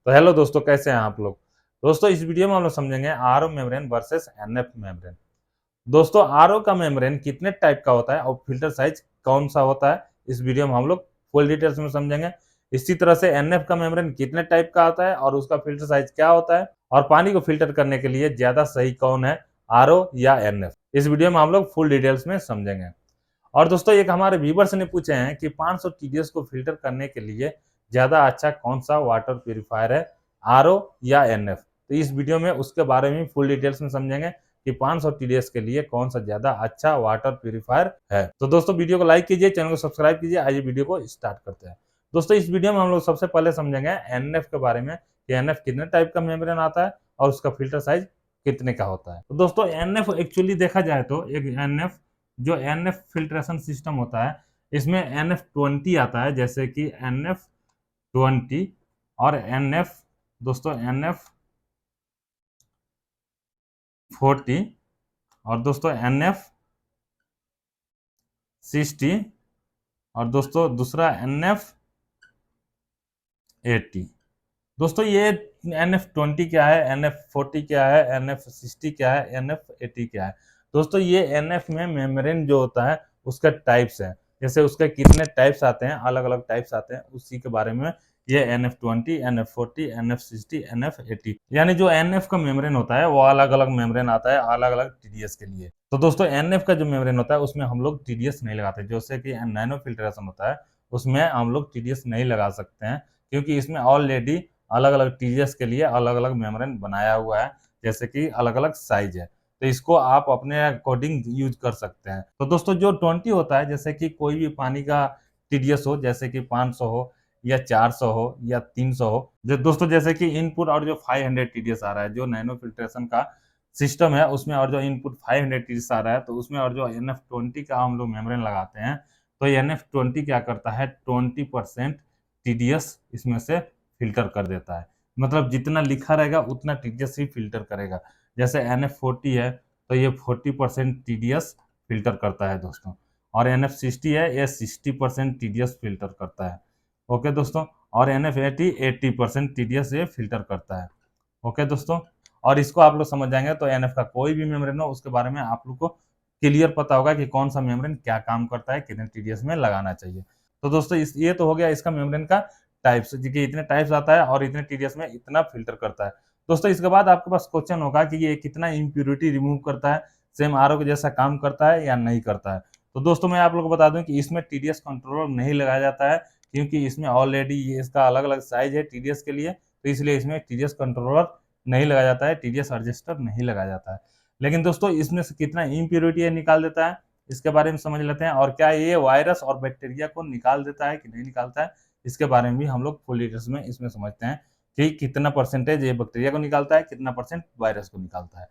तो हेलो दोस्तों, कैसे हैं आप लोग। दोस्तों इस वीडियो में हम लोग समझेंगे RO membrane versus NF membrane. दोस्तों आरओ का मेम्ब्रेन कितने टाइप का होता है और फिल्टर साइज कौन सा होता है, इस वीडियो में हम लोग फुल डिटेल्स में समझेंगे। इसी तरह से एनएफ का मेम्ब्रेन कितने टाइप का आता है और उसका फिल्टर साइज क्या होता है, और पानी को फिल्टर करने के लिए ज्यादा सही कौन है, आरओ या एनएफ, इस वीडियो में हम लोग फुल डिटेल्स में समझेंगे। और दोस्तों एक हमारे व्यूवर्स ने पूछे हैं कि 500 टीडीएस को फिल्टर करने के लिए ज्यादा अच्छा कौन सा वाटर प्यूरिफायर है, आरओ या एनएफ। तो इस वीडियो में उसके बारे में फुल डिटेल्स में समझेंगे कि 500 टीडीएस के लिए कौन सा ज्यादा अच्छा वाटर प्यूरिफायर है। तो दोस्तों वीडियो को लाइक कीजिए, चैनल को सब्सक्राइब कीजिए। आइए वीडियो को स्टार्ट करते हैं। दोस्तों इस वीडियो में हम लोग सबसे पहले समझेंगे एनएफ के बारे में कि एनएफ कितने टाइप का मेम्ब्रेन आता है और उसका फिल्टर साइज कितने का होता है। तो दोस्तों एनएफ एक्चुअली देखा जाए तो एक एनएफ जो एनएफ फिल्ट्रेशन सिस्टम होता है, इसमें NF20 आता है, जैसे कि NF20 और NF, दोस्तों NF40 और दोस्तों NF60 और दोस्तों दूसरा NF80। दोस्तों ये NF20 क्या है, NF40 क्या है, NF60 क्या है, NF80 क्या है। दोस्तों ये NF में मेम्ब्रेन जो होता है उसका टाइप्स है, जैसे उसके कितने टाइप्स आते हैं, अलग अलग टाइप्स आते हैं, उसी के बारे में ये NF20, NF40, NF60, NF80, यानी जो NF का मेम्ब्रेन होता है वो अलग अलग मेम्ब्रेन आता है अलग अलग टीडीएस के लिए। तो दोस्तों NF का जो मेम्ब्रेन होता है उसमें हम लोग टीडीएस नहीं लगाते, जैसे कि नैनो फिल्ट्रेशन होता है उसमें हम लोग टीडीएस नहीं लगा सकते हैं, क्योंकि इसमें ऑलरेडी अलग अलग टीडीएस के लिए अलग अलग मेम्ब्रेन बनाया हुआ है, जैसे कि अलग अलग साइज है, तो इसको आप अपने अकॉर्डिंग यूज कर सकते हैं। तो दोस्तों जो 20 होता है, जैसे कि कोई भी पानी का टीडीएस हो, जैसे कि 500 हो या 400 हो या 300 हो, जो दोस्तों जैसे कि इनपुट और जो 500 टीडीएस आ रहा है जो नैनो फिल्ट्रेशन का सिस्टम है उसमें, और जो इनपुट 500 टीडीएस आ रहा है तो उसमें, और जो NF20 का हम लोग मेम्ब्रेन लगाते हैं, तो NF20 क्या करता है, 20% टीडीएस इसमें से फिल्टर कर देता है। मतलब जितना लिखा रहेगा उतना टीडीएस ही फिल्टर करेगा। जैसे NF40 है तो ये 40% टीडीएस फिल्टर करता है दोस्तों, और NF60 है ये 60% टीडीएस फिल्टर करता है। ओके दोस्तों, और NF80 80% टीडीएस ये फिल्टर करता है। ओके दोस्तों, और इसको आप लोग समझ जाएंगे तो एनएफ का कोई भी मेम्ब्रेन हो उसके बारे में आप लोग को क्लियर पता होगा कि कौन सा मेम्ब्रेन क्या काम करता है, कितने टीडीएस में लगाना चाहिए। तो दोस्तों ये तो हो गया इसका मेम्ब्रेन का टाइप्स, कि इतने टाइप्स आता है और इतने टीडीएस में इतना फिल्टर करता है। दोस्तों इसके बाद आपके पास क्वेश्चन होगा कि ये कितना इम्प्योरिटी रिमूव करता है, सेम आरओ के जैसा काम करता है या नहीं करता है। तो दोस्तों मैं आप लोग को बता दूं कि इसमें टीडीएस कंट्रोलर नहीं लगाया जाता है, क्योंकि इसमें ऑलरेडी इसका अलग अलग साइज है टीडीएस के लिए, तो इसलिए इसमें टीडीएस कंट्रोलर नहीं लगाया जाता है, टीडीएस रजिस्टर नहीं लगाया जाता है। लेकिन दोस्तों इसमें से कितना इम्प्योरिटी निकाल देता है इसके बारे में समझ लेते हैं, और क्या ये वायरस और बैक्टीरिया को निकाल देता है कि नहीं निकालता है, इसके बारे में भी हम लोग फुल डिटेल्स में इसमें समझते हैं कि कितना परसेंटेज ये बैक्टीरिया को निकालता है, कितना परसेंट वायरस को निकालता है।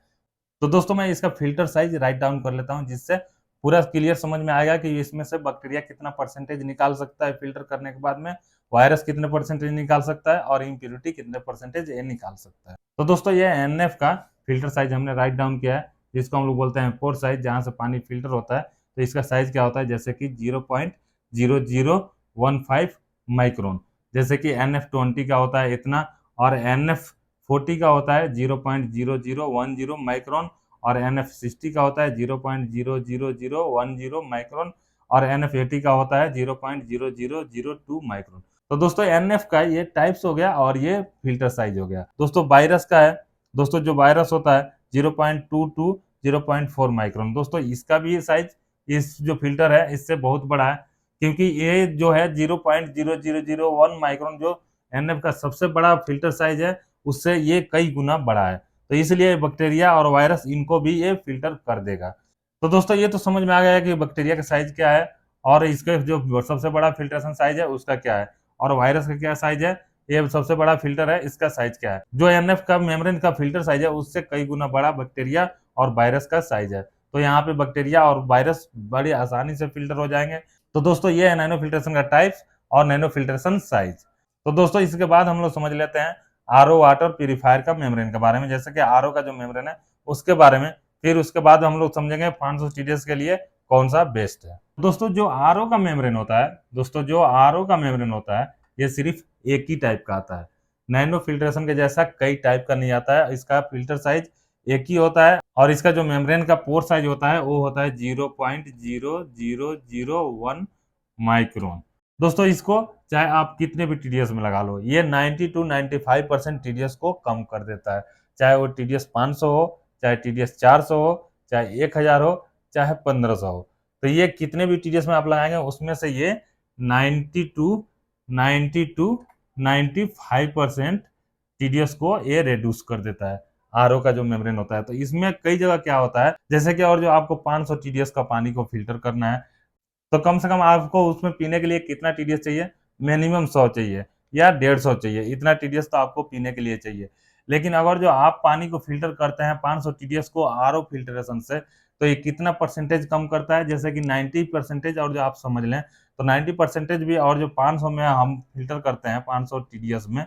तो दोस्तों मैं इसका फिल्टर साइज राइट डाउन कर लेता हूं, जिससे पूरा क्लियर समझ में आएगा कि इसमें से बैक्टीरिया कितना परसेंटेज निकाल सकता है फिल्टर करने के बाद में, वायरस कितने परसेंटेज निकाल सकता है, और इम्प्योरिटी कितने परसेंटेज ये निकाल सकता है। तो दोस्तों ये एनएफ का फिल्टर साइज हमने राइट डाउन किया है, जिसको हम लोग बोलते हैं पोर साइज, जहां से पानी फिल्टर होता है। तो इसका साइज क्या होता है, जैसे कि 0.0015 माइक्रोन, जैसे कि NF20 का होता है इतना, और NF40 का होता है 0.0010 माइक्रोन, और NF60 का होता है 0.00010 माइक्रोन, और NF80 का होता है 0.0002 माइक्रोन। तो दोस्तों NF का ये टाइप्स हो गया और ये फिल्टर साइज हो गया। दोस्तों वायरस का है, दोस्तों जो वायरस होता है 0.2 to 0.4 माइक्रोन। दोस्तों इसका भी साइज, इस जो फिल्टर है इससे बहुत बड़ा है, क्योंकि ये जो है 0.0001 माइक्रोन जो NF का सबसे बड़ा फिल्टर साइज है, उससे ये कई गुना बड़ा है। तो इसलिए बैक्टीरिया और वायरस इनको भी ये फिल्टर कर देगा। तो दोस्तों ये तो समझ में आ गया कि बैक्टीरिया का साइज क्या है, और इसका जो सबसे बड़ा फिल्ट्रेशन साइज है उसका क्या है, और वायरस का क्या साइज है, ये सबसे बड़ा फिल्टर है इसका साइज क्या है। जो एनएफ का मेम्ब्रेन का फिल्टर साइज है उससे कई गुना बड़ा बैक्टीरिया और वायरस का साइज है। तो यहाँ पे बैक्टीरिया और वायरस बड़ी आसानी से फिल्टर हो जाएंगे। तो दोस्तों ये है नैनो फिल्ट्रेशन का टाइप्स और नैनो फिल्ट्रेशन साइज। तो दोस्तों इसके बाद हम लोग समझ लेते हैं आरओ वाटर प्यूरिफायर का मेम्ब्रेन के बारे में, जैसे कि आरओ का जो मेम्ब्रेन है उसके बारे में। फिर उसके बाद हम लोग समझेंगे 500 टीडीएस के लिए कौन सा बेस्ट है। दोस्तों जो आरओ का मेम्ब्रेन होता है, दोस्तों जो आरओ का मेम्ब्रेन होता है ये सिर्फ एक ही टाइप का आता है, नैनो फिल्ट्रेशन के जैसा कई टाइप का नहीं आता है। इसका फिल्टर साइज एक ही होता है और इसका जो मेम्ब्रेन का पोर साइज होता है वो होता है 0.0001 माइक्रोन। दोस्तों इसको चाहे आप कितने भी टीडीएस में लगा लो, ये 90 टू 95% टीडीएस को कम कर देता है। चाहे वो टीडीएस 500 हो, चाहे टीडीएस 400 हो, चाहे 1000 हो, चाहे 1500 हो। तो ये कितने भी टीडीएस में आप लगाएंगे उसमें से ये 90 टू 95% टीडीएस को ये रिड्यूस कर देता है, आरओ का जो मेम्ब्रेन होता है। तो इसमें कई जगह क्या होता है, जैसे कि और जो आपको 500 टीडीएस का पानी को फिल्टर करना है, तो कम से कम आपको उसमें पीने के लिए कितना टीडीएस चाहिए? मिनिमम 100 चाहिए या 150 चाहिए, इतना टीडीएस तो आपको पीने के लिए चाहिए। लेकिन अगर जो आप पानी को फिल्टर करते हैं 500 टीडीएस को आरओ फिल्ट्रेशन से, तो ये कितना परसेंटेज कम करता है? जैसे कि 90% और जो आप समझ लें, तो 90% भी और जो 500 में हम फिल्टर करते हैं 500 टीडीएस में,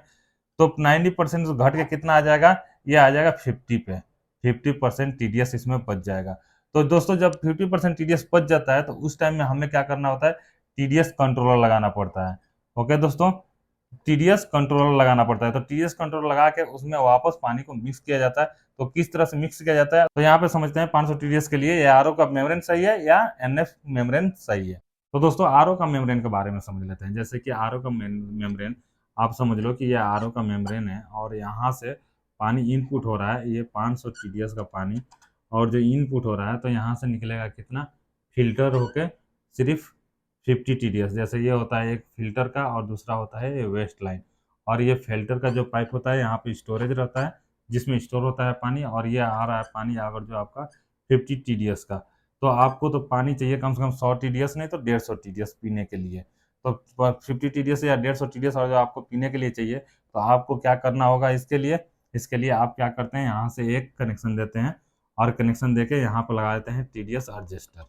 तो 90% घट के कितना आ जाएगा? ये आ जाएगा 50 पे। 50% टीडीएस इसमें बच जाएगा। तो दोस्तों जब 50% टीडीएस बच जाता है तो उस टाइम में हमें क्या करना होता है? टीडीएस कंट्रोलर लगाना पड़ता है। ओके दोस्तों, टीडीएस कंट्रोलर लगाना पड़ता है। तो टीडीएस कंट्रोलर लगा के उसमें वापस पानी को मिक्स किया जाता है। तो किस तरह से मिक्स किया जाता है? तो यहाँ पे समझते हैं 500 टीडीएस के लिए आरओ का मेम्ब्रेन सही है या एनएफ मेम्ब्रेन सही है। तो दोस्तों आरओ का मेम्ब्रेन के बारे में समझ लेते हैं। जैसे कि आरओ का मेम्ब्रेन आप समझ लो कि ये आरओ का मेम्ब्रेन है और यहाँ से पानी इनपुट हो रहा है, ये 500 टीडीएस का पानी, और जो इनपुट हो रहा है तो यहाँ से निकलेगा कितना? फिल्टर होके सिर्फ 50 टीडीएस। जैसे ये होता है एक फिल्टर का और दूसरा होता है ये वेस्ट लाइन, और ये फिल्टर का जो पाइप होता है यहाँ पे स्टोरेज रहता है जिसमें स्टोर होता है पानी, और ये आ रहा है पानी अगर जो आपका 50 टीडीएस का। तो आपको तो पानी चाहिए कम से कम 100 टीडीएस, नहीं तो 150 टीडीएस पीने के लिए। तो 50 टीडीएस या 150 टीडीएस और जो आपको पीने के लिए चाहिए, तो आपको क्या करना होगा इसके लिए? इसके लिए आप क्या करते हैं, यहाँ से एक कनेक्शन देते हैं और कनेक्शन देके यहाँ पर लगा देते हैं टीडीएस एडजस्टर।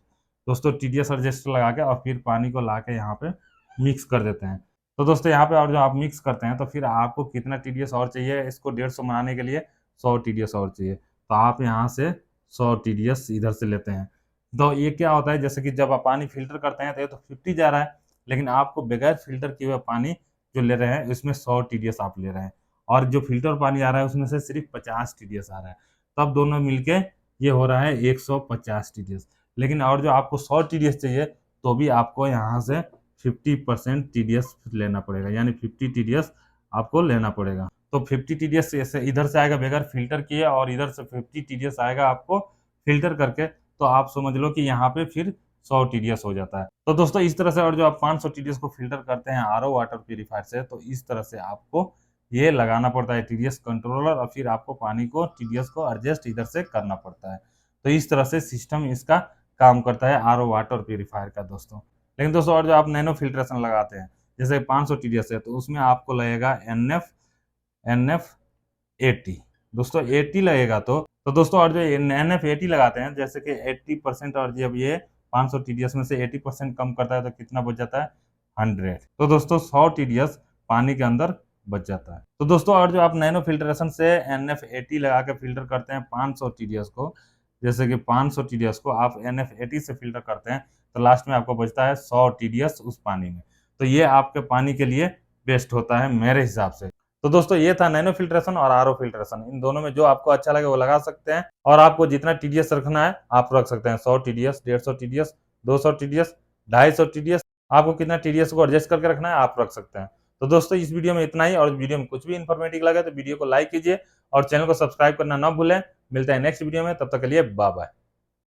दोस्तों टीडीएस एडजस्टर लगा के और फिर पानी को ला के यहाँ पे मिक्स कर देते हैं। तो दोस्तों यहाँ पे और जो आप मिक्स करते हैं तो फिर आपको कितना टीडीएस और चाहिए? इसको 150 बनाने के लिए 100 टीडीएस और चाहिए। तो आप यहाँ से 100 टीडीएस इधर से लेते हैं। तो ये क्या होता है, जैसे कि जब आप पानी फिल्टर करते हैं तो ये तो 50 जा रहा है, लेकिन आपको बगैर फिल्टर किए हुए पानी जो ले रहे हैं उसमें 100 टीडीएस आप ले रहे हैं, और जो फिल्टर पानी आ रहा है उसमें से सिर्फ 50 टीडीएस आ रहा है। तब दोनों मिलके ये हो रहा है 150 टीडीएस। लेकिन और जो आपको 100 टीडीएस चाहिए तो भी आपको यहाँ से 50% टीडीएस लेना पड़ेगा, यानी 50 टीडीएस आपको लेना पड़ेगा। तो 50 टीडीएस इधर से आएगा बगैर फिल्टर किए और इधर से 50 टीडीएस आएगा आपको फिल्टर करके। तो आप समझ लो कि यहाँ पे फिर 100 टीडीएस हो जाता है। तो दोस्तों इस तरह से और जो आप 500 टीडीएस को फिल्टर करते हैं आरओ वाटर प्यूरीफायर से, तो इस तरह से आपको ये लगाना पड़ता है टीडीएस कंट्रोलर, और फिर आपको पानी को टीडीएस को एडजस्ट इधर से करना पड़ता है। तो इस तरह से सिस्टम इसका काम करता है आरओ वाटर प्यूरीफायर का दोस्तों। लेकिन दोस्तों और जो आप नैनो फिल्ट्रेशन लगाते हैं, जैसे 500 टीडीएस है तो उसमें आपको लगेगा एनएफ 80। दोस्तों 80 लगेगा। तो दोस्तों और जो एनएफ 80 लगाते हैं, जैसे कि 80% और जब ये 500 टीडीएस में से 80% कम करता है तो कितना बच जाता है? 100। तो दोस्तों 100 टीडीएस पानी के अंदर बच जाता है। तो दोस्तों और जो आप नैनो फिल्ट्रेशन से एनएफ 80 लगा के फिल्टर करते हैं 500 टीडीएस को, जैसे कि 500 टीडीएस को आप एनएफ 80 से फिल्टर करते हैं, तो लास्ट में आपको बचता है 100 टीडीएस उस पानी में। तो ये आपके पानी के लिए बेस्ट होता है मेरे हिसाब से। तो दोस्तों ये था नैनो फिल्ट्रेशन और आरओ फिल्ट्रेशन। इन दोनों में जो आपको अच्छा लगे वो लगा सकते हैं, और आपको जितना टीडीएस रखना है आप रख सकते हैं। 100 टीडीएस, 150 टीडीएस, 200 टीडीएस, 250 टीडीएस, आपको कितना टीडीएस को एडजस्ट करके रखना है आप रख सकते हैं। तो दोस्तों इस वीडियो में इतना ही, और वीडियो में कुछ भी इन्फॉर्मेटिव लगे तो वीडियो को लाइक कीजिए और चैनल को सब्सक्राइब करना ना भूलें। मिलते हैं नेक्स्ट वीडियो में, तब तक के लिए बाय बाय।